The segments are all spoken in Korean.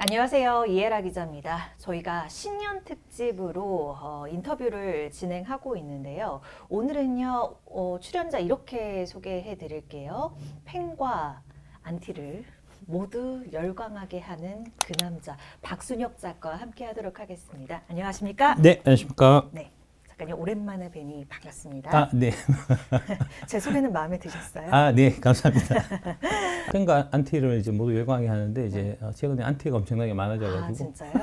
안녕하세요. 이해라 기자입니다. 저희가 신년 특집으로 인터뷰를 진행하고 있는데요. 오늘은요, 출연자 이렇게 소개해 드릴게요. 펜과 안티를 모두 열광하게 하는 그 남자, 박순혁 작가와 함께 하도록 하겠습니다. 안녕하십니까? 네, 안녕하십니까. 네. 작가님, 오랜만에 뵈니 반갑습니다. 아, 네. 제 소개는 마음에 드셨어요? 아, 네, 감사합니다. 펜과 안티를 이제 모두 열광하게 하는데 이제 최근에 안티가 엄청나게 아, 많아져가지고. 진짜요?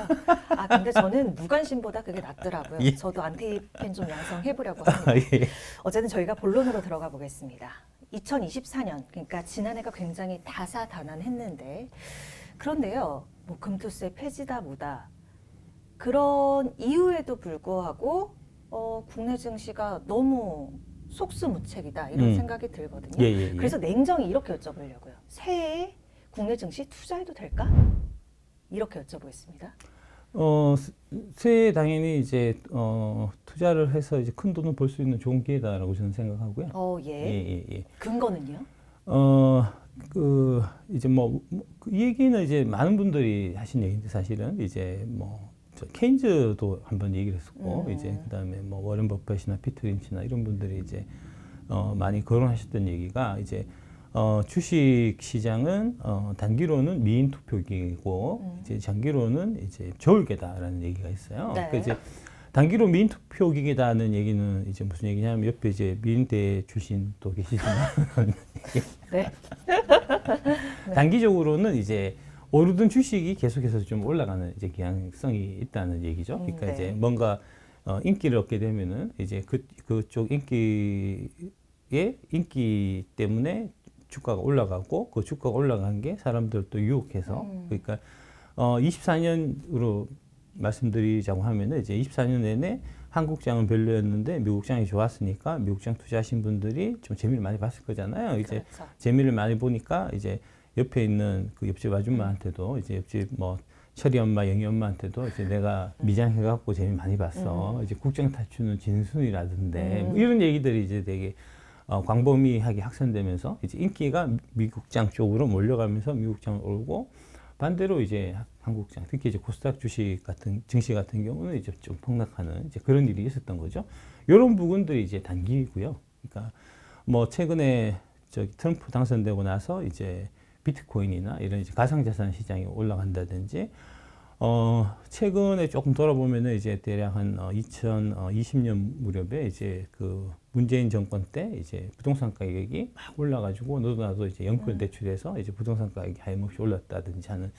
아, 근데 저는 무관심보다 그게 낫더라고요. 예. 저도 안티펜 좀 양성해보려고 아, 합니다. 예. 어쨌든 저희가 본론으로 들어가 보겠습니다. 2024년, 그러니까 지난해가 굉장히 다사다난했는데, 그런데요, 뭐 금투세 폐지다 뭐다, 그런 이유에도 불구하고, 국내 증시가 너무 속수무책이다, 이런 음. 생각이 들거든요. 예, 예, 예. 그래서 냉정히 이렇게 여쭤보려고요. 새해에 국내 증시 투자해도 될까? 이렇게 여쭤보겠습니다. 새해 당연히 이제 투자를 해서 이제 큰 돈을 벌 수 있는 좋은 기회다라고 저는 생각하고요. 예. 예, 예, 예. 근거는요? 이제 그 얘기는 이제 많은 분들이 하신 얘기인데 사실은 이제 저 케인즈도 한번 얘기를 했었고 이제 그다음에 뭐 워런 버핏이나 피터 린치나 이런 분들이 이제 많이 거론하셨던 얘기가 이제 주식 시장은 단기로는 미인 투표기고 이제 장기로는 이제 저울개다라는 얘기가 있어요. 네. 그러니까 이제 단기로 미인 투표기계다는 얘기는 이제 무슨 얘기냐면 옆에 이제 미인대 출신 또 계시지만 네. 단기적으로는 이제 오르던 주식이 계속해서 좀 올라가는 이제 경향성이 있다는 얘기죠. 그러니까 네. 이제 뭔가 인기를 얻게 되면은 이제 그쪽 인기 때문에 주가가 올라가고 그 주가가 올라간 게 사람들 또 유혹해서 그러니까 24년으로 말씀드리자고 하면은 이제 24년 내내 한국장은 별로였는데 미국장이 좋았으니까 미국장 투자하신 분들이 좀 재미를 많이 봤을 거잖아요. 이제 그렇죠. 재미를 많이 보니까 이제 옆에 있는 그 옆집 아줌마한테도 이제 옆집 뭐 철이 엄마, 영희 엄마한테도 이제 내가 미장해갖고 재미 많이 봤어. 이제 국장 탈출은 진순이라던데 뭐 이런 얘기들이 이제 되게 광범위하게 확산되면서 이제 인기가 미국장 쪽으로 몰려가면서 미국장을 오르고 반대로 이제 한국장, 특히 이제 코스닥 주식 같은 증시 같은 경우는 이제 좀 폭락하는 이제 그런 일이 있었던 거죠. 이런 부분들이 이제 단기이고요. 그러니까 뭐 최근에 트럼프 당선되고 나서 이제 비트코인이나 이런 이제 가상자산 시장이 올라간다든지 최근에 조금 돌아보면은 이제 대략 한 2020년 무렵에 이제 그 문재인 정권 때 이제 부동산 가격이 막 올라가지고 너도 나도 이제 연끌 대출해서 이제 부동산 가격이 하염없이 올랐다든지 하는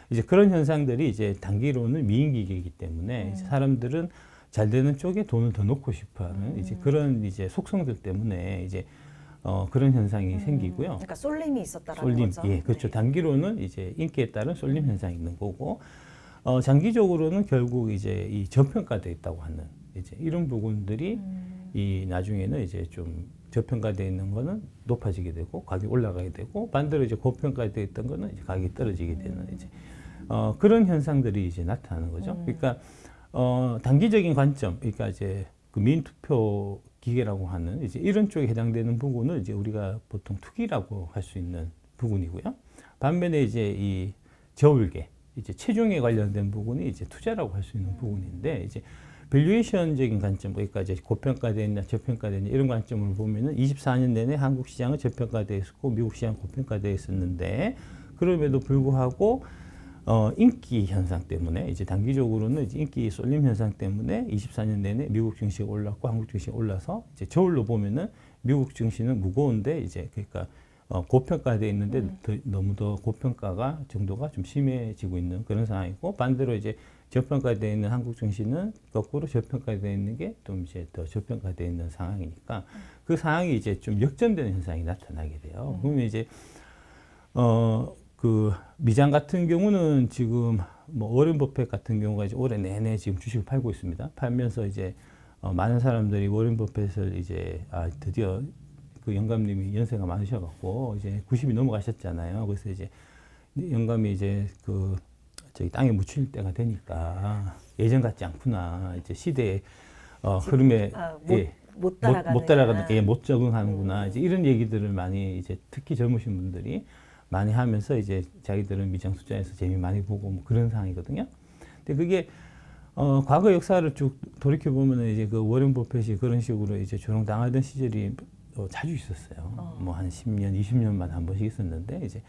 이제 그런 현상들이 이제 단기로는 미인기계이기 때문에 이제 사람들은 잘 되는 쪽에 돈을 더 넣고 싶어하는 이제 그런 이제 속성들 때문에 이제 그런 현상이 생기고요. 그러니까 쏠림이 있었다라는 쏠림, 거죠. 예, 그렇죠. 네. 단기로는 이제 인기에 따른 쏠림 현상이 있는 거고, 장기적으로는 결국 이제 이 저평가돼 있다고 하는 이제 이런 부분들이 이 나중에는 이제 좀 저평가돼 있는 거는 높아지게 되고 가격이 올라가게 되고 반대로 이제 고평가돼 있던 거는 이제 가격이 떨어지게 되는 이제 그런 현상들이 이제 나타나는 거죠. 그러니까 단기적인 관점, 그러니까 이제 그 민투표 기계라고 하는 이제 이런 쪽에 해당되는 부분을 이제 우리가 보통 투기라고 할 수 있는 부분이고요. 반면에 이제 이 저울계, 이제 체중에 관련된 부분이 이제 투자라고 할 수 있는 부분인데 이제 밸류에이션적인 관점, 그러니까 이제 고평가되었냐 저평가되었냐 이런 관점을 보면은 24년 내내 한국 시장은 저평가되어 있었고 미국 시장은 고평가되어 있었는데 그럼에도 불구하고 인기 현상 때문에 이제 단기적으로는 이제 인기 쏠림 현상 때문에 24년 내내 미국 증시가 올랐고 한국 증시가 올라서 이제 저울로 보면은 미국 증시는 무거운데 이제 그러니까 고평가되어 있는데 너무 더 고평가가 정도가 좀 심해지고 있는 그런 상황이고 반대로 이제 저평가되어 있는 한국 증시는 거꾸로 저평가되어 있는 게 좀 이제 더 저평가되어 있는 상황이니까 그 상황이 이제 좀 역전되는 현상이 나타나게 돼요. 그러면 이제 그 미장 같은 경우는 지금 뭐 워런 버핏 같은 경우가 이제 올해 내내 지금 주식을 팔고 있습니다. 팔면서 이제 많은 사람들이 워런 버핏을 이제 드디어 그 영감님이 연세가 많으셔갖고 이제 90이 넘어가셨잖아요. 그래서 이제 영감이 이제 그 저기 땅에 묻힐 때가 되니까 예전 같지 않구나. 이제 시대의 흐름에 못 따라가는 못 적응하는구나. 이제 이런 얘기들을 많이 이제 특히 젊으신 분들이 많이 하면서 이제 자기들은 미장 투자해서 재미 많이 보고 뭐 그런 상황이거든요. 근데 그게 과거 역사를 쭉 돌이켜 보면은 이제 그 워렌 버핏이 그런 식으로 이제 조롱당하던 시절이 자주 있었어요. 뭐 한 10년, 20년만 한 번씩 있었는데 이제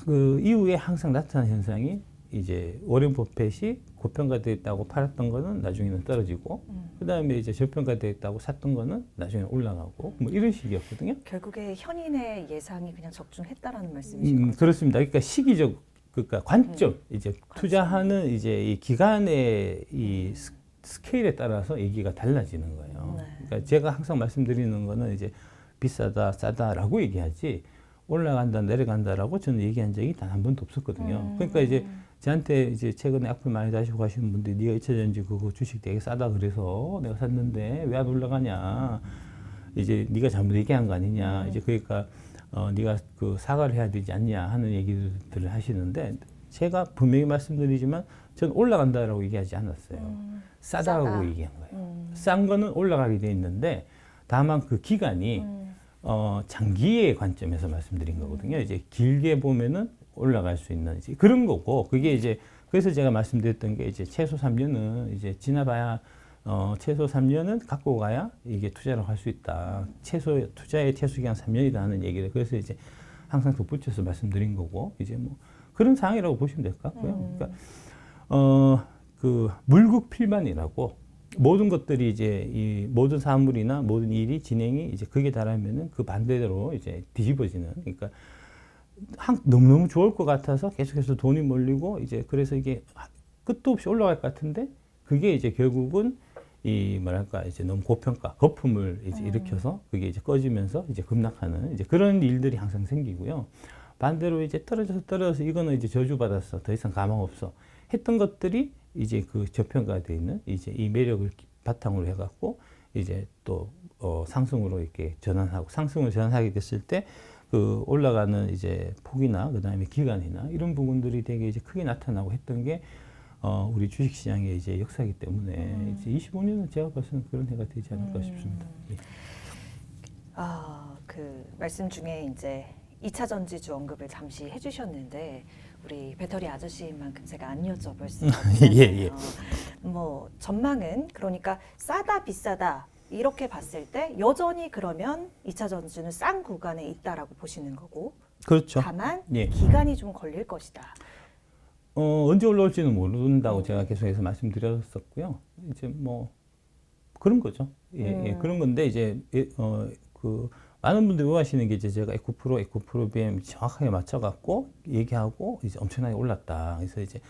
그 이후에 항상 나타난 현상이 이제 워렌 버핏이 고평가되어 있다고 팔았던 거는 나중에는 떨어지고 그다음에 이제 저평가되어 있다고 샀던 거는 나중에 올라가고 뭐 이런 식이었거든요. 결국에 현인의 예상이 그냥 적중했다라는 말씀이신 거죠? 그렇습니다. 그러니까 시기적 그러니까 관점 이제 투자하는 이제 이 기간의 이 스케일에 따라서 얘기가 달라지는 거예요. 네. 그러니까 제가 항상 말씀드리는 거는 이제 비싸다, 싸다라고 얘기하지 올라간다, 내려간다라고 저는 얘기한 적이 단 한 번도 없었거든요. 그러니까 이제 저한테 이제 최근에 악플 많이 다시고 가시는 분들이 네가 2차전지 그거 주식 되게 싸다 그래서 내가 샀는데 왜 안 올라가냐. 이제 네가 잘못 얘기한 거 아니냐. 이제 그러니까 네가 그 사과를 해야 되지 않냐 하는 얘기들을 하시는데 제가 분명히 말씀드리지만 저는 올라간다라고 얘기하지 않았어요. 싸다라고 싸다. 얘기한 거예요. 싼 거는 올라가게 돼 있는데 다만 그 기간이 장기의 관점에서 말씀드린 거거든요. 이제 길게 보면은 올라갈 수 있는 이제 그런 거고 그게 이제 그래서 제가 말씀드렸던 게 이제 최소 3년은 이제 지나봐야 최소 3년은 갖고 가야 이게 투자를 할 수 있다. 투자의 최소 기간 3년이라는 얘기를 그래서 이제 항상 덧붙여서 말씀드린 거고 이제 뭐 그런 상황이라고 보시면 될 것 같고요. 그러니까 그 물극필만이라고 모든 것들이 이제 이 모든 사물이나 모든 일이 진행이 이제 극에 달하면은 그 반대로 이제 뒤집어지는 그러니까 너무너무 좋을 것 같아서 계속해서 돈이 몰리고 이제 그래서 이게 끝도 없이 올라갈 것 같은데 그게 이제 결국은 이 뭐랄까 이제 너무 고평가 거품을 이제 일으켜서 그게 이제 꺼지면서 이제 급락하는 이제 그런 일들이 항상 생기고요. 반대로 이제 떨어져서 이거는 이제 저주받았어. 더 이상 가망 없어. 했던 것들이 이제 그 저평가되어 있는 이제 이 매력을 바탕으로 해갖고 이제 또 상승으로 이렇게 전환하고 상승으로 전환하게 됐을 때 그 올라가는 이제 폭이나 그다음에 기간이나 이런 부분들이 되게 이제 크게 나타나고 했던 게 우리 주식시장의 이제 역사이기 때문에 이제 25년은 제가 봐서는 그런 해가 되지 않을까 싶습니다. 예. 그 말씀 중에 이제 2차 전지주 언급을 잠시 해주셨는데 우리 배터리 아저씨만큼 제가 안 여쭤볼 수 없잖아요. 예. 뭐 전망은 그러니까 싸다 비싸다 이렇게 봤을 때 여전히 그러면 2차 전지는 싼 구간에 있다라고 보시는 거고 그렇죠. 다만 예. 기간이 좀 걸릴 것이다. 언제 올라올지는 모른다고 제가 계속해서 말씀드렸었고요. 이제 뭐 그런 거죠. 예, 그런 건데 이제 그 많은 분들이 오해하시는 게 이제 제가 에코프로 BM 정확하게 맞춰갖고 얘기하고 이제 엄청나게 올랐다. 그래서 이제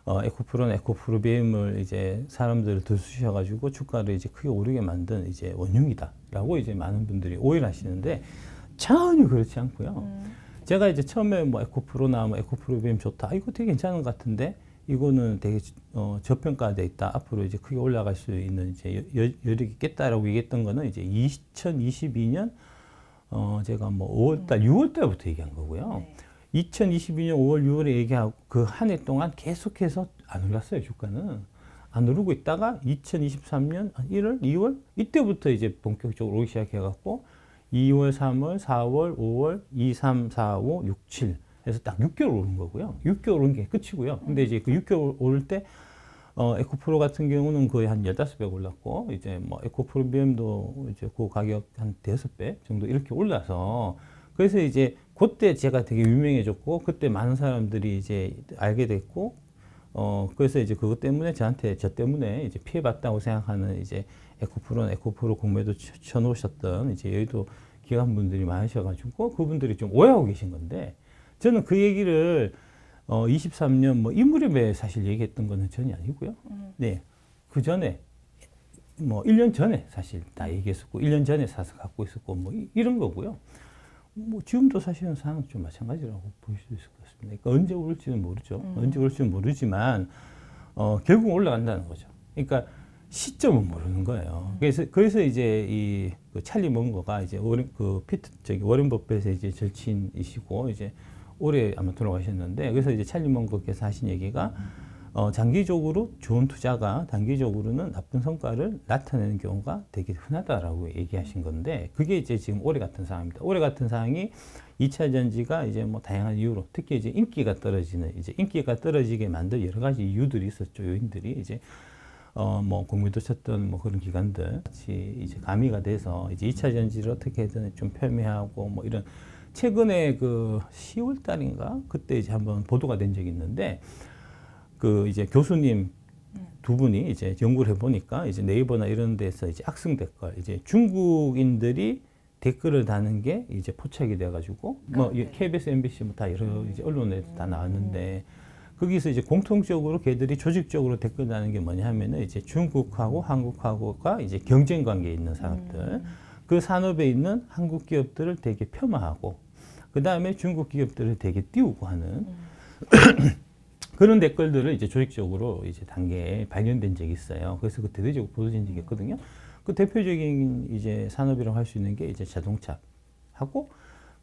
에코프로 BM을 이제 사람들을 들쑤셔가지고 주가를 이제 크게 오르게 만든 이제 원흉이다라고 이제 많은 분들이 오해를 하시는데 전혀 그렇지 않고요. 제가 이제 처음에 뭐 에코프로나 뭐 에코프로 BM 좋다. 이거 되게 괜찮은 것 같은데 이거는 되게 저평가돼 있다. 앞으로 이제 크게 올라갈 수 있는 이제 여력이 있겠다라고 얘기했던 거는 이제 2022년 제가 뭐 5월달, 6월달부터 얘기한 거고요. 네. 2022년 5월, 6월에 얘기하고 그 한 해 동안 계속해서 안 올랐어요, 주가는. 안 오르고 있다가 2023년 1월, 2월 이때부터 이제 본격적으로 오르기 시작해갖고 2월, 3월, 4월, 5월, 2, 3, 4, 5, 6, 7 해서 딱 6개월 오른 거고요. 6개월 오른 게 끝이고요. 근데 이제 그 6개월 오를 때 에코프로 같은 경우는 거의 한 15배 올랐고, 이제 뭐 에코프로 BM도 이제 그 가격 한 5배 정도 이렇게 올라서, 그래서 이제 그때 제가 되게 유명해졌고, 그때 많은 사람들이 이제 알게 됐고, 그래서 이제 그것 때문에 저 때문에 이제 피해봤다고 생각하는 이제 에코프로 공매도 쳐놓으셨던 이제 여의도 기관분들이 많으셔가지고, 그분들이 좀 오해하고 계신 건데, 저는 그 얘기를 23년 뭐 이 무렵에 사실 얘기했던 거는 전혀 아니고요. 네. 그 전에 뭐 1년 전에 사실 다 얘기했었고 1년 전에 사서 갖고 있었고 뭐 이런 거고요. 뭐 지금도 사실은 상황은 좀 마찬가지라고 보실 수 있을 것 같습니다. 그러니까 언제 오를지는 모르죠. 언제 오를지는 모르지만 결국 올라간다는 거죠. 그러니까 시점은 모르는 거예요. 그래서 이제 그 찰리 먼거가 이제 워렌 버핏의 이제 절친이시고 이제 올해 아마 돌아가셨는데, 그래서 이제 찰리 먼거께서 하신 얘기가 장기적으로 좋은 투자가 단기적으로는 나쁜 성과를 나타내는 경우가 되게 흔하다라고 얘기하신 건데 그게 이제 지금 올해 같은 상황입니다. 올해 같은 상황이 2차 전지가 이제 뭐 다양한 이유로 특히 이제 인기가 떨어지게 만든 여러 가지 이유들이 있었죠. 요인들이 이제 뭐 공매도 쳤던 뭐 그런 기관들 같이 이제 가미가 돼서 이제 2차 전지를 어떻게든 좀 폄훼하고 뭐 이런 최근에 그 10월 달인가 그때 이제 한번 보도가 된 적이 있는데 그 이제 교수님 두 분이 이제 연구를 해보니까 이제 네이버나 이런 데서 이제 악성 댓글 이제 중국인들이 댓글을 다는 게 이제 포착이 돼가지고 뭐 네. KBS, MBC 뭐 다 여러 이제 언론에 다 나왔는데 거기서 이제 공통적으로 걔들이 조직적으로 댓글 다는 게 뭐냐 하면은 이제 중국하고 한국하고가 이제 경쟁 관계에 있는 산업들 그 산업에 있는 한국 기업들을 되게 폄하하고 그 다음에 중국 기업들을 되게 띄우고 하는 그런 댓글들을 이제 조직적으로 이제 단계에 발견된 적이 있어요. 그래서 그 대대적으로 보도된 적이 있거든요. 그 대표적인 이제 산업이라고 할 수 있는 게 이제 자동차하고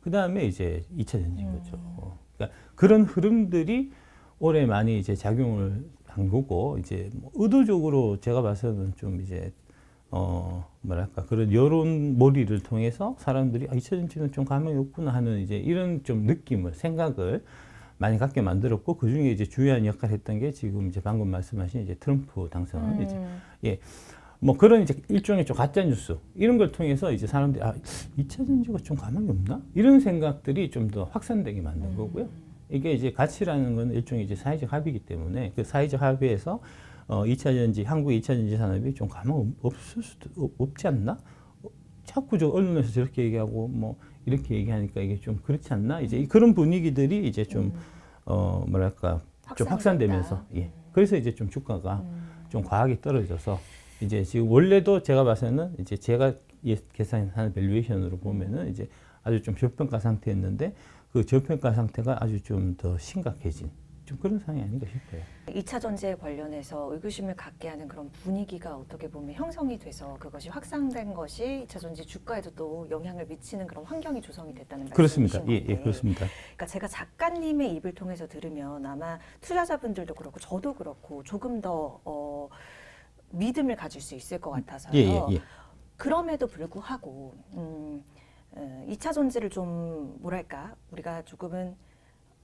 그 다음에 이제 2차 전지인 거죠. 그러니까 그런 흐름들이 올해 많이 이제 작용을 한 거고 이제 뭐 의도적으로 제가 봐서는 좀 이제 뭐랄까 그런 여론몰이를 통해서 사람들이 2차 전지는 좀 가망이 없구나 하는 이제 이런 좀 느낌을 생각을 많이 갖게 만들었고 그 중에 이제 주요한 역할을 했던 게 지금 이제 방금 말씀하신 이제 트럼프 당선 이제 뭐 그런 이제 일종의 좀 가짜 뉴스 이런 걸 통해서 이제 사람들이 2차 전지가 좀 가망이 없나 이런 생각들이 좀 더 확산되게 만든 거고요. 이게 이제 가치라는 건 일종의 이제 사회적 합의이기 때문에 그 사회적 합의에서 2차 전지 한국 2차 전지 산업이 좀 가망 없지 않나? 자꾸 저 언론에서 저렇게 얘기하고 뭐 이렇게 얘기하니까 이게 좀 그렇지 않나? 이제 그런 분위기들이 이제 좀 뭐랄까 좀 확산되면서 그래서 이제 좀 주가가 좀 과하게 떨어져서 이제 지금 원래도 제가 봐서는 이제 제가 계산하는 밸류에이션으로 보면은 이제 아주 좀 저평가 상태였는데 그 저평가 상태가 아주 좀 더 심각해진 좀 그런 상황이 아닌가 싶어요. 2차 전지에 관련해서 의구심을 갖게 하는 그런 분위기가 어떻게 보면 형성이 돼서 그것이 확산된 것이 2차 전지 주가에도 또 영향을 미치는 그런 환경이 조성이 됐다는 그렇습니다. 말씀이신 건데. 예, 그렇습니다. 그러니까 제가 작가님의 입을 통해서 들으면 아마 투자자분들도 그렇고 저도 그렇고 조금 더 믿음을 가질 수 있을 것 같아서요. 예. 그럼에도 불구하고 2차 전지를 좀 뭐랄까 우리가 조금은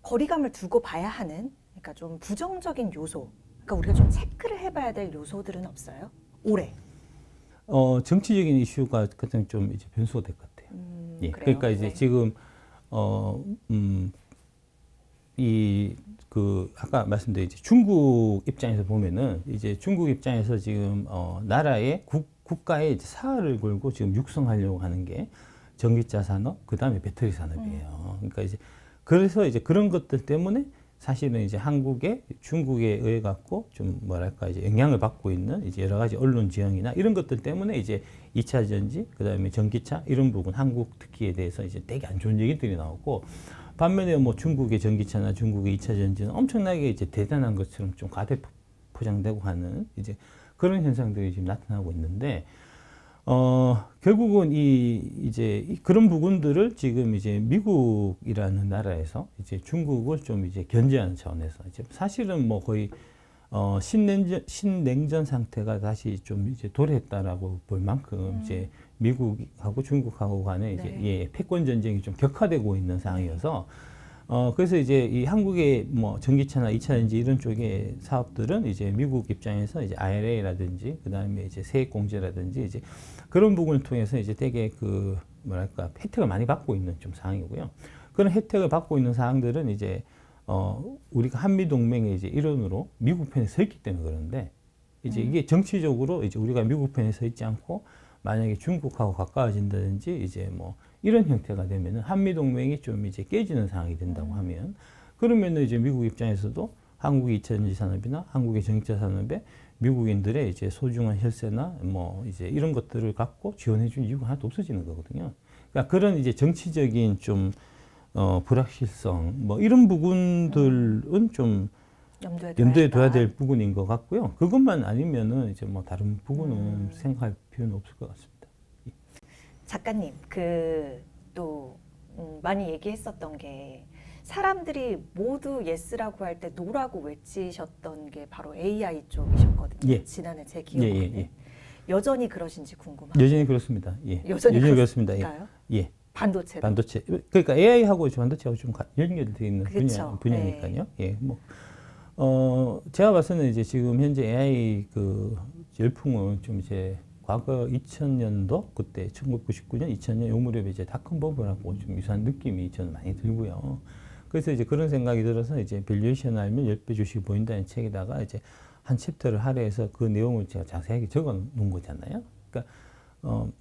거리감을 두고 봐야 하는 그러니까 좀 부정적인 요소 그러니까 우리가 좀 체크를 해봐야 될 요소들은 없어요? 올해. 정치적인 이슈가 가장 좀 이제 변수가 될 것 같아요. 예. 그래요? 그러니까 이제 네. 지금 그 아까 말씀드린 이제 중국 입장에서 보면은 이제 중국 입장에서 지금 나라의 국가의 이제 사활을 걸고 지금 육성하려고 하는 게 전기차 산업, 그 다음에 배터리 산업이에요. 그러니까 이제 그래서 이제 그런 것들 때문에 사실은 이제 한국에 중국에 의해 갖고 좀 뭐랄까 이제 영향을 받고 있는 이제 여러 가지 언론 지형이나 이런 것들 때문에 이제 2차 전지, 그 다음에 전기차 이런 부분 한국 특기에 대해서 이제 되게 안 좋은 얘기들이 나오고 반면에 뭐 중국의 전기차나 중국의 2차 전지는 엄청나게 이제 대단한 것처럼 좀 과대 포장되고 하는 이제 그런 현상들이 지금 나타나고 있는데 결국은 이제 그런 부분들을 지금 이제 미국이라는 나라에서 이제 중국을 좀 이제 견제하는 차원에서 이제 사실은 뭐 거의 신냉전 상태가 다시 좀 이제 도래했다라고 볼 만큼 이제 미국하고 중국하고 간에 이제 패권 전쟁이 좀 격화되고 있는 상황이어서 그래서 이제 이 한국의 뭐 전기차나 2차 전지 이런 쪽의 사업들은 이제 미국 입장에서 이제 IRA라든지 그다음에 이제 세액 공제라든지 이제 그런 부분을 통해서 이제 되게 그 뭐랄까 혜택을 많이 받고 있는 좀 상황이고요. 그런 혜택을 받고 있는 사항들은 이제 우리가 한미 동맹의 이제 일원으로 미국 편에 서 있기 때문에 그런데 이제 이게 정치적으로 이제 우리가 미국 편에 서 있지 않고 만약에 중국하고 가까워진다든지 이제 뭐 이런 형태가 되면은 한미 동맹이 좀 이제 깨지는 상황이 된다고 하면 그러면은 이제 미국 입장에서도 한국의 2차 전지 산업이나 한국의 전기차 산업에 미국인들의 이제 소중한 혈세나 뭐 이제 이런 것들을 갖고 지원해 준 이유가 하나도 없어지는 거거든요. 그러니까 그런 이제 정치적인 좀 불확실성 뭐 이런 부분들은 좀 염두에 둬야 될 부분인 것 같고요. 그것만 아니면은 이제 뭐 다른 부분은 생각할 필요는 없을 것 같습니다. 작가님, 또 많이 얘기했었던 게 사람들이 모두 예스라고 할 때 노라고 외치셨던 게 바로 AI 쪽이셨거든요. 예. 지난해 제 기억으로는. 예. 여전히 그러신지 궁금합니다. 여전히 그렇습니다. 예. 여전히 그렇습니다. 예. 그렇습니까요? 예. 반도체. 반도체. 그러니까 AI하고 반도체하고 좀 연결되어 있는 그렇죠. 분야니까요. 예. 제가 봐서는 이제 지금 현재 AI 그 열풍은 좀 이제 과거 2000년도 그때 1999년, 2000년 요 무렵에 이제 닷컴 버블하고 좀 유사한 느낌이 저는 많이 들고요. 그래서 이제 그런 생각이 들어서 이제 밸류에이션 알면 10배 주식이 보인다는 책에다가 이제 한 챕터를 할애해서 그 내용을 제가 자세하게 적어 놓은 거잖아요. 그러니까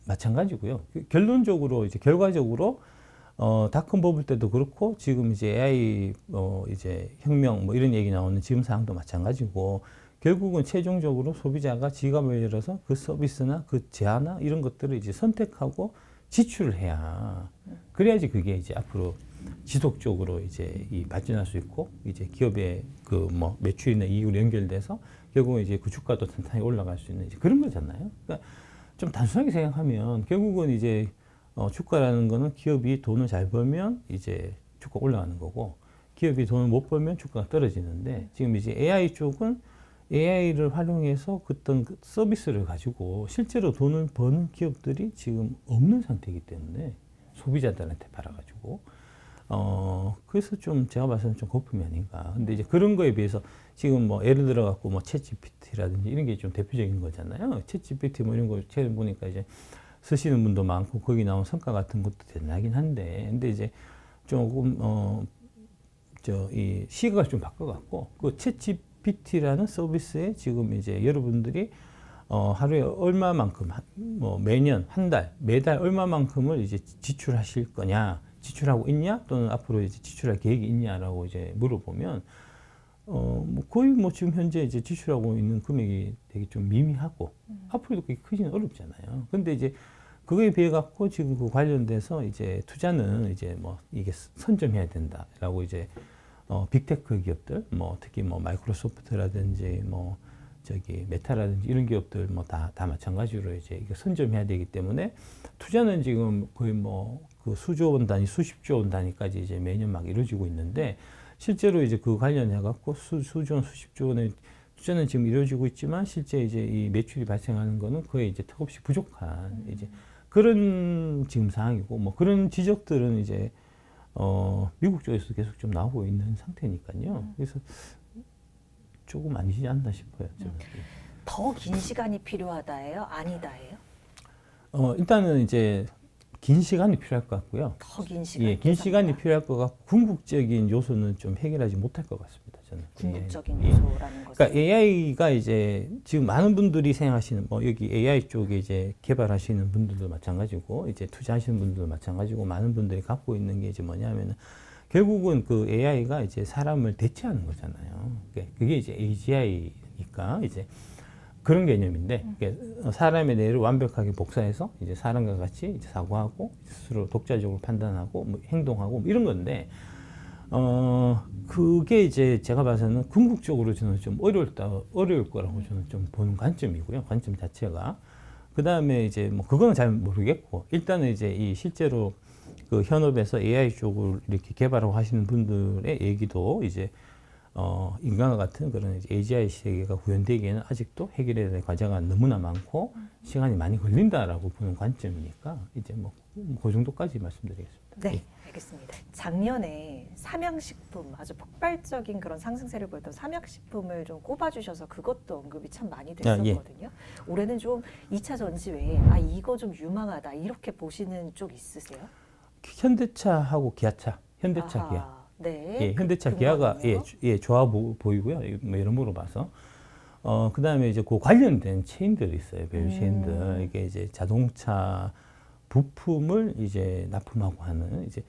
마찬가지고요. 결론적으로 이제 결과적으로 닷컴 버블 때도 그렇고 지금 이제 AI 이제 혁명 뭐 이런 얘기 나오는 지금 상황도 마찬가지고 결국은 최종적으로 소비자가 지갑을 열어서 그 서비스나 그 제한이나 이런 것들을 이제 선택하고 지출을 해야 그래야지 그게 이제 앞으로 지속적으로 이제 발전할 수 있고 이제 기업의 그 뭐 매출이나 이익으로 연결돼서 결국은 이제 그 주가도 탄탄히 올라갈 수 있는 이제 그런 거잖아요. 그러니까 좀 단순하게 생각하면 결국은 이제 주가라는 거는 기업이 돈을 잘 벌면 이제 주가 올라가는 거고 기업이 돈을 못 벌면 주가가 떨어지는데 지금 이제 AI 쪽은 AI를 활용해서 어떤 그 서비스를 가지고 실제로 돈을 버는 기업들이 지금 없는 상태이기 때문에 소비자들한테 팔아가지고 그래서 좀 제가 봐서는 좀 거품이 아닌가. 근데 이제 그런 거에 비해서 지금 뭐 예를 들어 갖고 뭐 챗GPT라든지 이런 게 좀 대표적인 거잖아요. 챗GPT 뭐 이런 거 최근 보니까 이제 쓰시는 분도 많고 거기 나온 성과 같은 것도 대단하긴 한데 근데 이제 조금 이 시각을 좀 바꿔갖고 그 챗GPT라는 서비스에 지금 이제 여러분들이 하루에 얼마만큼 뭐 매년 한 달 매달 얼마만큼을 이제 지출하실 거냐 지출하고 있냐 또는 앞으로 이제 지출할 계획이 있냐라고 이제 물어보면 뭐 거의 뭐 지금 현재 이제 지출하고 있는 금액이 되게 좀 미미하고 앞으로도 그렇게 크지는 어렵잖아요. 근데 이제 그거에 비해 갖고 지금 그 관련돼서 이제 투자는 이제 뭐 이게 선점해야 된다라고 이제 빅테크 기업들 뭐 특히 뭐 마이크로소프트라든지 뭐 저기 메타라든지 이런 기업들 뭐 다 마찬가지로 이제 이거 선점해야 되기 때문에 투자는 지금 거의 뭐 그 수조 원 단위, 수십조 원 단위까지 이제 매년 막 이루어지고 있는데 실제로 이제 그 관련해 갖고 수조 원, 수십조 원의 투자는 지금 이루어지고 있지만 실제 이제 이 매출이 발생하는 거는 거의 이제 턱없이 부족한 이제 그런 지금 상황이고 뭐 그런 지적들은 이제 미국 쪽에서 계속 좀 나오고 있는 상태니까요. 그래서 조금 아니지 않나 싶어요. 저는. 더 긴 시간이 필요하다예요? 아니다예요? 일단은 이제 긴 시간이 필요할 것 같고요. 더 긴 시간. 예, 긴 시간이 필요할 것 같고 궁극적인 요소는 좀 해결하지 못할 것 같습니다. 저는. 궁극적인 예. 요소라는 것은. 그러니까 AI가 이제 지금 많은 분들이 생각하시는 뭐 여기 AI 쪽에 이제 개발하시는 분들도 마찬가지고 이제 투자하시는 분들도 마찬가지고 많은 분들이 갖고 있는 게 이제 뭐냐면은 결국은 그 AI가 이제 사람을 대체하는 거잖아요. 그게 이제 AGI니까 이제 그런 개념인데 사람의 뇌를 완벽하게 복사해서 이제 사람과 같이 이제 사고하고 스스로 독자적으로 판단하고 뭐 행동하고 뭐 이런 건데 그게 이제 제가 봐서는 궁극적으로 저는 좀 어려울 거라고 저는 좀 보는 관점이고요. 관점 자체가. 그 다음에 이제 뭐 그거는 잘 모르겠고 일단은 이제 이 실제로 그 현업에서 AI 쪽을 이렇게 개발하고 하시는 분들의 얘기도 이제 인간과 같은 그런 이제 AGI 세계가 구현되기에는 아직도 해결해야 될 과제가 너무나 많고 시간이 많이 걸린다라고 보는 관점이니까 이제 뭐 그 정도까지 말씀드리겠습니다. 네, 예. 알겠습니다. 작년에 삼양식품 아주 폭발적인 그런 상승세를 보였던 삼양식품을 좀 꼽아주셔서 그것도 언급이 참 많이 됐었거든요. 올해는 좀 2차 전지 외에 이거 좀 유망하다 이렇게 보시는 쪽 있으세요? 현대차하고 기아차, 현대차 아하, 기아. 네. 예, 현대차 기아가 근거는요? 좋아 보이고요. 뭐 여러모로 봐서. 그 다음에 이제 그 관련된 체인들이 있어요. 밸류 체인들. 이게 이제 자동차 부품을 이제 납품하고 하는 이제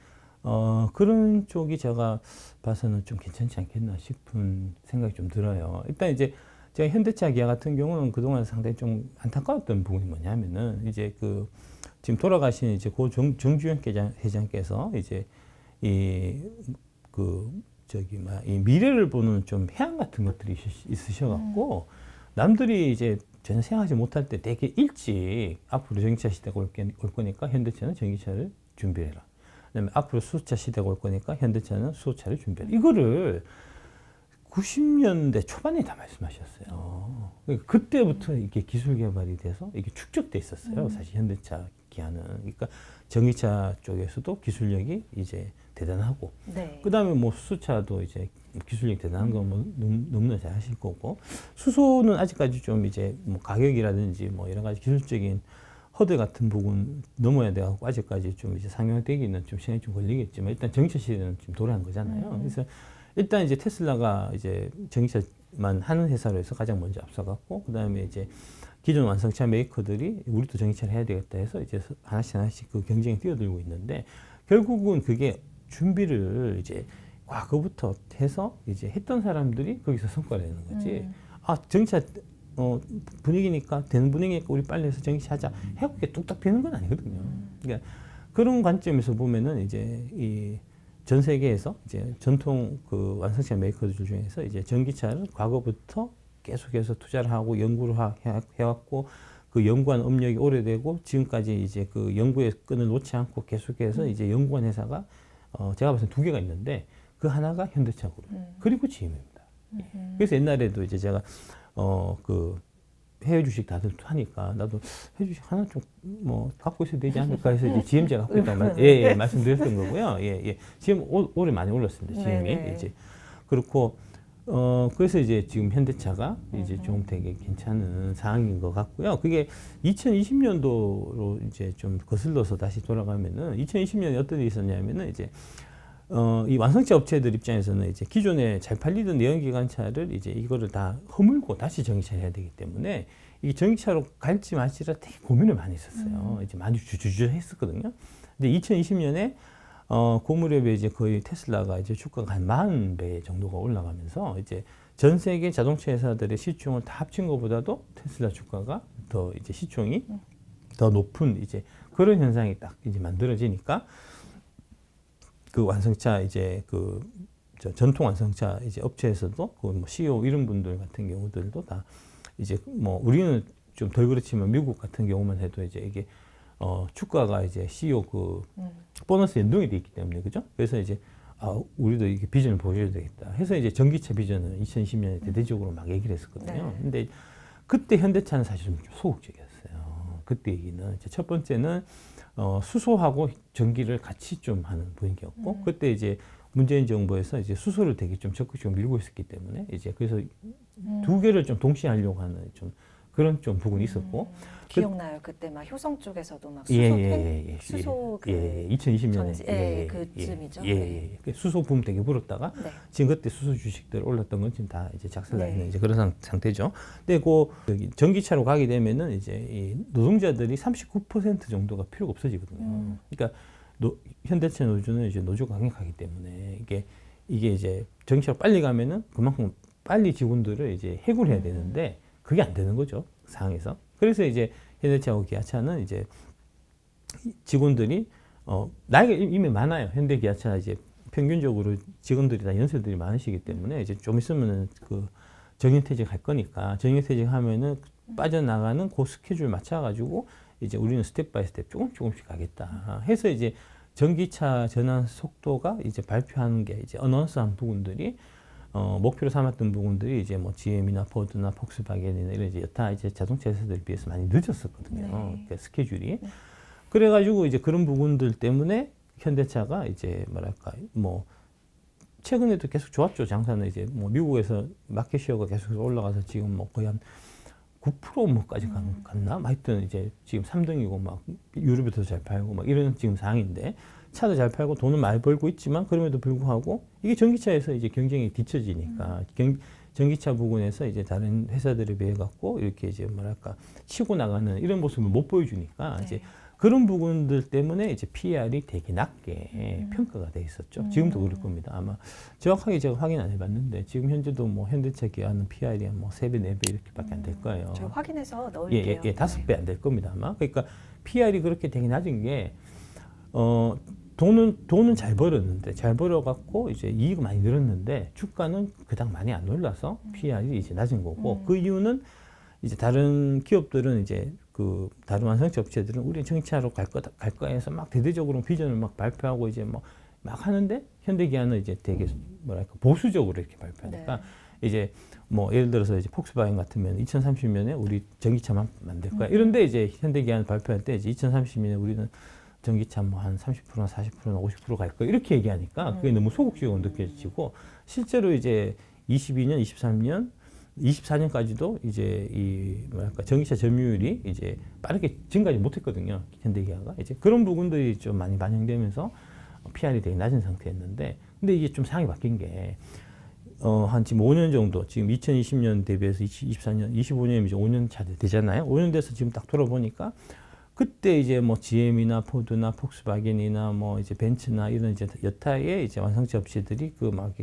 그런 쪽이 제가 봐서는 좀 괜찮지 않겠나 싶은 생각이 좀 들어요. 일단 이제 제가 현대차 기아 같은 경우는 그동안 상당히 좀 안타까웠던 부분이 뭐냐면은 이제 그 지금 돌아가신 이제 고 정주영 회장께서 이제 이 미래를 보는 좀 해안 같은 것들이 있으셔갖고 남들이 이제 전혀 생각하지 못할 때 되게 일찍 앞으로 전기차 시대가 올 거니까 현대차는 전기차를 준비해라. 그다음에 앞으로 수소차 시대가 올 거니까 현대차는 수소차를 준비하라. 이거를 90년대 초반에 다 말씀하셨어요. 그러니까 그때부터 이게 기술 개발이 돼서 이게 축적돼 있었어요. 사실 현대차 기아는. 그러니까 전기차 쪽에서도 기술력이 이제 대단하고, 네. 그다음에 뭐 수소차도 이제 기술력이 대단한 건 뭐 너무나 잘 하실 거고, 수소는 아직까지 좀 이제 뭐 가격이라든지 뭐 여러 가지 기술적인 허들 같은 부분 넘어야 돼갖고 아직까지 좀 이제 상용화되기는 좀 시간이 좀 걸리겠지만 일단 전기차 시대는 지금 돌아간 거잖아요. 그래서 일단 이제 테슬라가 이제 전기차만 하는 회사로서 가장 먼저 앞서갔고, 그다음에 이제 기존 완성차 메이커들이 우리도 전기차를 해야 되겠다 해서 이제 하나씩 그 경쟁에 뛰어들고 있는데, 결국은 그게 준비를 이제 과거부터 해서 이제 했던 사람들이 거기서 성과를 내는 거지. 아, 전기차 분위기니까 되는 분위기니까 우리 빨리 해서 전기차 하자 해갖고 그게 뚝딱 피는 건 아니거든요. 그러니까 그런 관점에서 보면은 이제 이 전 세계에서 이제 전통 그 완성차 메이커들 중에서 이제 전기차를 과거부터 계속해서 투자를 하고 연구를 해왔고, 그 연구한 업력이 오래되고 지금까지 이제 그 연구의 끈을 놓지 않고 계속해서 이제 연구한 회사가 제가 봤을 때 2개가 있는데, 그 하나가 현대차그룹 그리고 GM입니다. 그래서 옛날에도 이제 제가 그 해외 주식 다들 하니까 나도 해외 주식 하나 좀 뭐 갖고 있어야 되지 않을까 해서 이제 GM 제가 갖고 있다고 말씀드렸던 거고요. GM 올해 많이 올랐습니다. GM이 이제 그렇고 그래서 이제 지금 현대차가 이제 좀 되게 괜찮은 상황인 것 같고요. 그게 2020년도로 이제 좀 거슬러서 다시 돌아가면은 2020년에 어떤 일이 있었냐면은 이제 이 완성차 업체들 입장에서는 이제 기존에 잘 팔리던 내연기관차를 이제 이거를 다 허물고 다시 전기차를 해야 되기 때문에 이 전기차로 갈지 말지라 되게 고민을 많이 했었어요. 이제 많이 주저했었거든요. 근데 2020년에 그 무렵에 이제 거의 테슬라가 이제 주가가 한 40배 정도가 올라가면서 이제 전 세계 자동차 회사들의 시총을 다 합친 것보다도 테슬라 주가가 더 이제 시총이 더 높은 이제 그런 현상이 딱 이제 만들어지니까, 그 완성차 이제 그 전통 완성차 이제 업체에서도 그 뭐 CEO 이런 분들 같은 경우들도 다 이제 뭐 우리는 좀 덜 그렇지만 미국 같은 경우만 해도 이제 이게 주가가 이제 CEO 그 보너스 연동이 돼 있기 때문에, 그죠? 그래서 이제 우리도 이게 비전을 보여줘야 되겠다 해서 이제 전기차 비전을 2020년에 대대적으로 막 얘기를 했었거든요. 네. 근데 그때 현대차는 사실 좀 소극적이었어요. 그때 얘기는 이제 첫 번째는 수소하고 전기를 같이 좀 하는 분위기였고, 그때 이제 문재인 정부에서 이제 수소를 되게 좀 적극적으로 밀고 있었기 때문에 이제 그래서 2개를 좀 동시에 하려고 하는 좀 그런 좀 부분이 있었고. 기억나요. 그때 막 효성 쪽에서도 막 수소 그 2020년에 그쯤이죠. 수소 붐 되게 불었다가 지금 그때 수소 주식들 올랐던 건 지금 다 이제 작살나 있는 이제 그런 상태죠. 근데 그 전기차로 가게 되면은 이제 이 노동자들이 39% 정도가 필요가 없어지거든요. 그러니까 현대차 노조는 이제 노조 강력하기 때문에 이게 이제 전기차로 빨리 가면은 그만큼 빨리 직원들을 이제 해고를 해야 되는데 그게 안 되는 거죠, 상황에서. 그래서 이제 현대차하고 기아차는 이제 직원들이 나이가 이미 많아요. 현대 기아차 이제 평균적으로 직원들이 다 연세들이 많으시기 때문에 이제 좀 있으면은 그 정년퇴직 할 거니까 정년퇴직 하면은 빠져나가는 그 스케줄 맞춰가지고 이제 우리는 스텝 바이 스텝 조금씩 가겠다 해서 이제 전기차 전환 속도가 이제 발표하는 게 이제 어나운스한 부분들이 목표로 삼았던 부분들이 이제 뭐 GM이나 포드나 폭스바겐이나 이런 이제 여타 이제 자동차 회사들에 비해서 많이 늦었었거든요. 그러니까 스케줄이. 그래가지고 이제 그런 부분들 때문에 현대차가 이제 뭐랄까 뭐 최근에도 계속 좋았죠. 장사는 이제 뭐 미국에서 마켓 시어가 계속 올라가서 지금 뭐 거의 한 9% 뭐까지 갔나? 하여튼 이제 지금 3등이고 막 유럽에도 잘 팔고 막 이런 지금 상황인데, 차도 잘 팔고 돈은 많이 벌고 있지만 그럼에도 불구하고 이게 전기차에서 이제 경쟁이 뒤처지니까 전기차 부분에서 이제 다른 회사들에 비해 갖고 이렇게 이제 뭐랄까 치고 나가는 이런 모습을 못 보여주니까 이제 그런 부분들 때문에 이제 PER이 되게 낮게 평가가 돼 있었죠. 지금도 그럴 겁니다. 아마 정확하게 제가 확인 안 해봤는데 지금 현재도 뭐 현대차 기아는 PER이 한 뭐 3배, 4배 이렇게밖에 안 될 거예요. 제가 확인해서 넣을게요. 5배 안 될 겁니다 아마. 그러니까 PER이 그렇게 되게 낮은 게 돈은 잘 벌었는데 잘 벌어갖고 이제 이익이 많이 늘었는데 주가는 그닥 많이 안 올라서 PER이 이제 낮은 거고, 그 이유는 이제 다른 기업들은 이제 그 다른 완성차 업체들은 우리 전기차로 갈 거야 해서 막 대대적으로 비전을 막 발표하고 이제 뭐 막 하는데 현대기아는 이제 되게 뭐랄까 보수적으로 이렇게 발표하니까 이제 뭐 예를 들어서 이제 폭스바겐 같으면 2030년에 우리 전기차만 만들 거야. 이런데 이제 현대기아는 발표할 때 이제 2030년에 우리는 전기차 뭐 한 30%나 40%나 50%갈 거야. 이렇게 얘기하니까 그게 너무 소극적으로 느껴지고 실제로 이제 22년, 23년 24년까지도 이제 이 뭐랄까 전기차 점유율이 이제 빠르게 증가하지 못했거든요. 현대기아가 이제 그런 부분들이 좀 많이 반영되면서 PR이 되게 낮은 상태였는데, 근데 이게 좀 상황이 바뀐 게 한 지금 5년 정도, 지금 2020년 대비해서 24년, 25년이면 이제 5년 차 되잖아요. 5년 돼서 지금 딱 돌아보니까 그때 이제 뭐 GM이나 포드나 폭스바겐이나 뭐 이제 벤츠나 이런 이제 여타의 이제 완성차 업체들이 그 막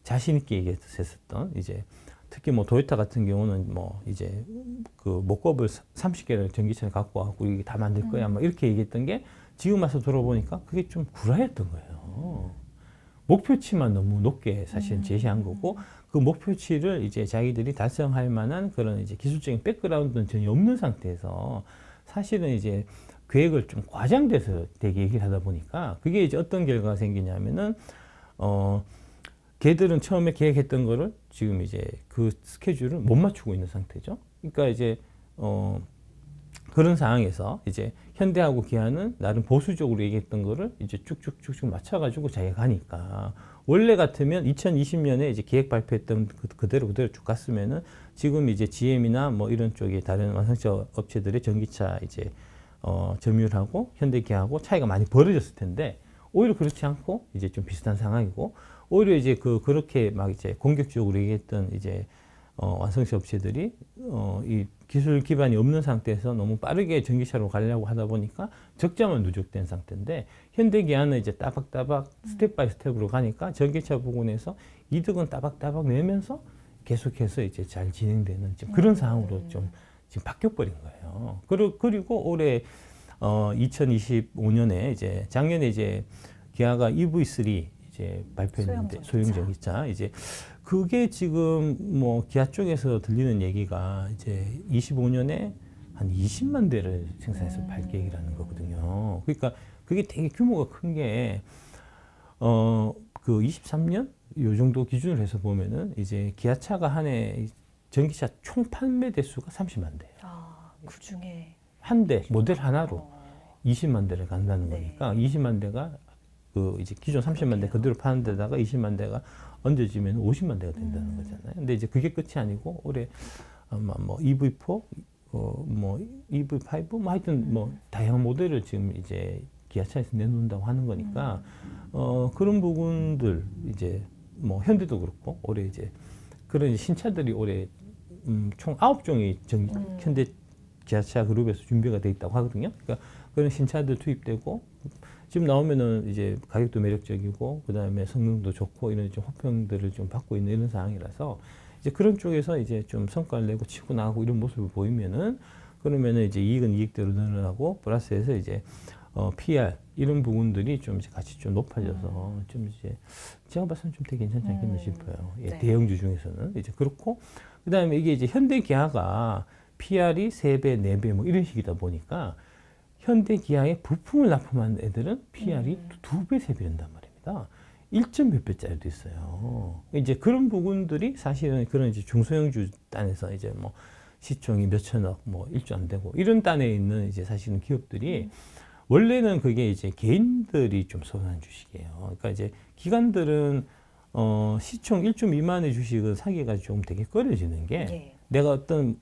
자신 있게 얘기했었던 이제 특히 뭐 도요타 같은 경우는 뭐 이제 그 목겁을 30개를 전기차를 갖고 와갖고 이게 다 만들 거야 막 이렇게 얘기했던 게 지금 와서 들어보니까 그게 좀 구라였던 거예요. 목표치만 너무 높게 사실은 제시한 거고 그 목표치를 이제 자기들이 달성할 만한 그런 이제 기술적인 백그라운드는 전혀 없는 상태에서 사실은 이제 계획을 좀 과장돼서 되게 얘기를 하다 보니까 그게 이제 어떤 결과가 생기냐면은 걔들은 처음에 계획했던 거를 지금 이제 그 스케줄을 못 맞추고 있는 상태죠. 그러니까 이제 그런 상황에서 이제 현대하고 기아는 나름 보수적으로 얘기했던 거를 이제 쭉쭉쭉쭉 맞춰가지고 자기가 가니까 원래 같으면 2020년에 이제 계획 발표했던 그대로 쭉 갔으면은 지금 이제 GM이나 뭐 이런 쪽에 다른 완성차 업체들의 전기차 이제 점유율하고 현대기아하고 차이가 많이 벌어졌을 텐데 오히려 그렇지 않고 이제 좀 비슷한 상황이고 오히려 이제 그렇게 막 이제 공격적으로 얘기했던 이제 완성차 업체들이 이 기술 기반이 없는 상태에서 너무 빠르게 전기차로 가려고 하다 보니까 적자만 누적된 상태인데 현대기아는 이제 따박따박 스텝 바이 스텝으로 가니까 전기차 부분에서 이득은 따박따박 내면서 계속해서 이제 잘 진행되는 지금 그런 상황으로 좀 지금 바뀌어버린 거예요. 그리고 올해 2025년에 이제 작년에 이제 기아가 EV3 이제 발표했는데 소형 전기차 이제 그게 지금 뭐 기아 쪽에서 들리는 얘기가 이제 25년에 한 20만 대를 생산해서 팔 계획이라는 거거든요. 그러니까 그게 되게 규모가 큰 게 그 23년 요 정도 기준으로 해서 보면은 이제 기아차가 한 해 전기차 총 판매 대수가 30만 대예요. 아, 그 중에 한 대 모델 하나로 20만 대를 간다는 거니까 20만 대가 그 이제 기존 30만 대 그대로 파는 데다가 20만 대가 얹어지면 50만 대가 된다는 거잖아요. 근데 이제 그게 끝이 아니고 올해 아마 뭐 EV4, 뭐 EV5, 뭐 하여튼 뭐 다양한 모델을 지금 이제 기아차에서 내놓는다고 하는 거니까 그런 부분들 이제 뭐 현대도 그렇고 올해 이제 그런 신차들이 올해 총 9종이 현대 기아차 그룹에서 준비가 돼 있다고 하거든요. 그러니까 그런 신차들 투입되고 지금 나오면은 이제 가격도 매력적이고 그다음에 성능도 좋고 이런 좀 호평들을 좀 받고 있는 이런 상황이라서 이제 그런 쪽에서 이제 좀 성과를 내고 치고 나가고 이런 모습을 보이면은 그러면은 이제 이익은 이익대로 늘어나고 플러스해서 이제 PR 이런 부분들이 좀 이제 같이 좀 높아져서 좀 이제 제가 봐서는 좀 되게 괜찮지 않겠나 싶어요. 예, 네. 대형주 중에서는 이제 그렇고 그다음에 이게 이제 현대기아가 PR이 3배, 4배 뭐 이런 식이다 보니까 현대기아에 부품을 납품한 애들은 PR이 2배, 3배 된단 말입니다. 1점 몇 배짜리도 있어요. 이제 그런 부분들이 사실은 그런 이제 중소형주 단에서 이제 뭐 시총이 몇천억, 뭐 1조 안 되고 이런 단에 있는 이제 사실은 기업들이 원래는 그게 이제 개인들이 좀 선호하는 주식이에요. 그러니까 이제 기관들은 시총 1조 미만의 주식은 사기가 좀 되게 꺼려지는 게 내가 어떤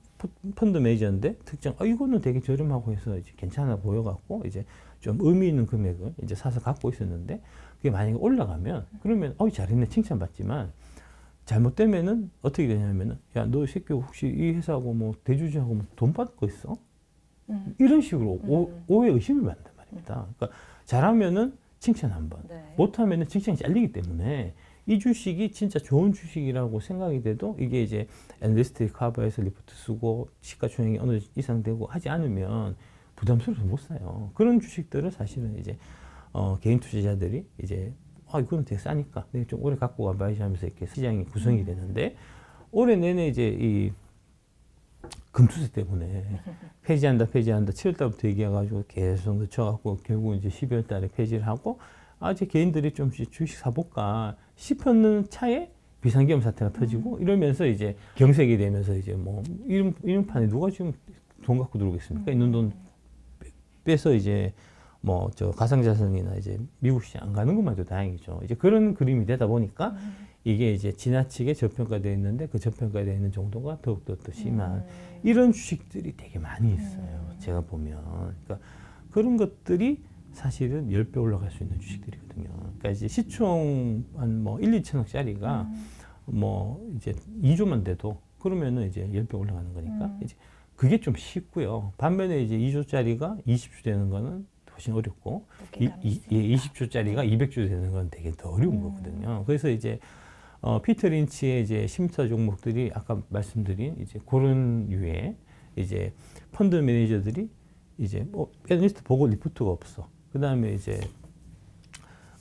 펀드 매니저인데 특정 이거는 되게 저렴하고 해서 이제 괜찮아 보여갖고 이제 좀 의미 있는 금액을 이제 사서 갖고 있었는데 그게 만약에 올라가면 그러면 잘했네 칭찬받지만 잘못되면은 어떻게 되냐면은 야 너 새끼 혹시 이 회사하고 뭐 대주주하고 뭐 돈 받을 거 있어? 이런 식으로 오해 의심을 받는단 말입니다. 그러니까 잘하면은 칭찬 한 번, 못하면은 칭찬이 잘리기 때문에 이 주식이 진짜 좋은 주식이라고 생각이 돼도 이게 이제 애널리스트 커버해서 리포트 쓰고 시가총액이 어느 이상 되고 하지 않으면 부담스러워서 못 사요. 그런 주식들은 사실은 이제 개인 투자자들이 이제 이거는 되게 싸니까 내가 좀 오래 갖고 가봐야지 하면서 이렇게 시장이 구성이 되는데 올해 내내 이제 이 금투세 때문에 폐지한다 7월 달부터 얘기해가지고 계속 늦춰갖고 결국 이제 12월 달에 폐지를 하고 이제 개인들이 좀 주식 사볼까 싶었는 차에 비상계엄 사태가 터지고 이러면서 이제 경색이 되면서 이제 뭐 이름판에 누가 지금 돈 갖고 들어오겠습니까? 있는 돈 빼서 이제 뭐 저 가상자산이나 이제 미국 시장 안 가는 것만 해도 다행이죠. 이제 그런 그림이 되다 보니까 이게 이제 지나치게 저평가되어 있는데 그 저평가되어 있는 정도가 더욱더 또 심한 이런 주식들이 되게 많이 있어요. 제가 보면. 그러니까 그런 것들이 사실은 10배 올라갈 수 있는 주식들이거든요. 그러니까 이제 시총 한 뭐 1, 2천억짜리가 뭐 이제 2조만 돼도 그러면은 이제 10배 올라가는 거니까 이제 그게 좀 쉽고요. 반면에 이제 2조짜리가 20조 되는 거는 훨씬 어렵고 20조짜리가 200조 되는 건 되게 더 어려운 거거든요. 그래서 이제 피터 린치의 이제 심사 종목들이 아까 말씀드린 이제 그런 류의 이제 펀드 매니저들이 이제 애널리스트 보고 리포트가 없어. 그 다음에 이제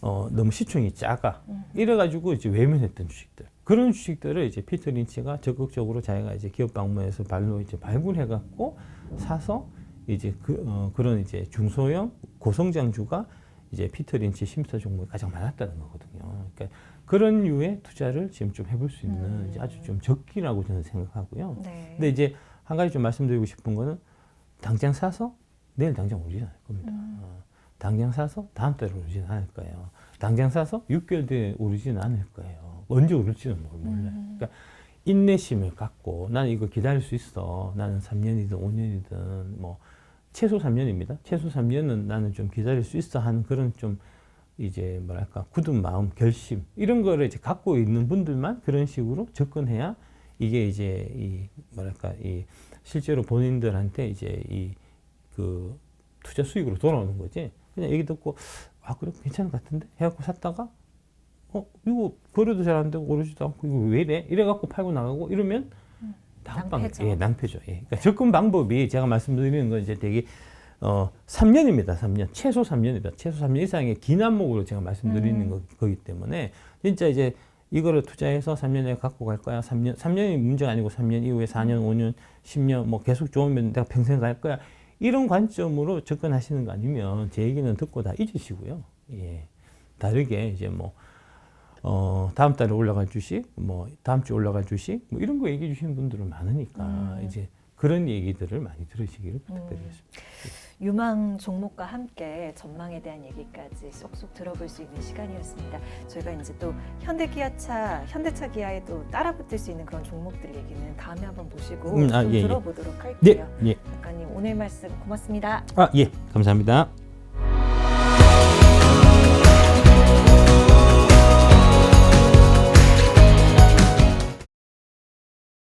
너무 시총이 작아. 이래가지고 이제 외면했던 주식들. 그런 주식들을 이제 피터 린치가 적극적으로 자기가 이제 기업 방문해서 발로 이제 발굴해갖고 사서 이제 그런 이제 중소형 고성장주가 이제 피터 린치 심사 종목이 가장 많았다는 거거든요. 그러니까 그런 류의 투자를 지금 좀 해볼 수 있는 이제 아주 좀 적기라고 저는 생각하고요. 네. 근데 이제 한 가지 좀 말씀드리고 싶은 거는 당장 사서 내일 당장 오르지 않을 겁니다. 당장 사서 다음 달에 오르지는 않을 거예요. 당장 사서 6개월 뒤에 오르지는 않을 거예요. 언제 오를지는 몰라요. 그러니까 인내심을 갖고 나는 이거 기다릴 수 있어. 나는 3년이든 5년이든 뭐 최소 3년입니다. 최소 3년은 나는 좀 기다릴 수 있어 하는 그런 좀 이제 뭐랄까 굳은 마음, 결심 이런 거를 이제 갖고 있는 분들만 그런 식으로 접근해야 이게 이제 이 뭐랄까 이 실제로 본인들한테 이제 이 그 투자 수익으로 돌아오는 거지. 그냥 얘기 듣고 그래 괜찮은 것 같은데 해갖고 샀다가 이거 거래도 잘 안 되고 오르지도 않고 이거 왜 이래? 이래갖고 팔고 나가고 이러면 낭패죠. 낭패죠. 그러니까 접근 방법이 제가 말씀드리는 건 이제 되게 3년입니다. 3년. 최소 3년이다. 최소 3년 이상의 긴 안목으로 제가 말씀드리는 거기 때문에 진짜 이제 이거를 투자해서 3년에 갖고 갈 거야. 3년이 문제가 아니고 3년 이후에 4년, 5년, 10년 뭐 계속 좋으면 내가 평생 갈 거야. 이런 관점으로 접근하시는 거 아니면 제 얘기는 듣고 다 잊으시고요. 예. 다르게 이제 뭐 다음 달에 올라갈 주식, 뭐 다음 주에 올라갈 주식, 뭐 이런 거 얘기해 주시는 분들은 많으니까 이제 그런 얘기들을 많이 들으시기를 부탁드리겠습니다. 유망 종목과 함께 전망에 대한 얘기까지 쏙쏙 들어볼 수 있는 시간이었습니다. 저희가 이제 또 현대차 기아에 또 따라붙을 수 있는 그런 종목들 얘기는 다음에 한번 모시고 좀 들어보도록 할게요. 네, 예. 작가님 오늘 말씀 고맙습니다. 예, 감사합니다.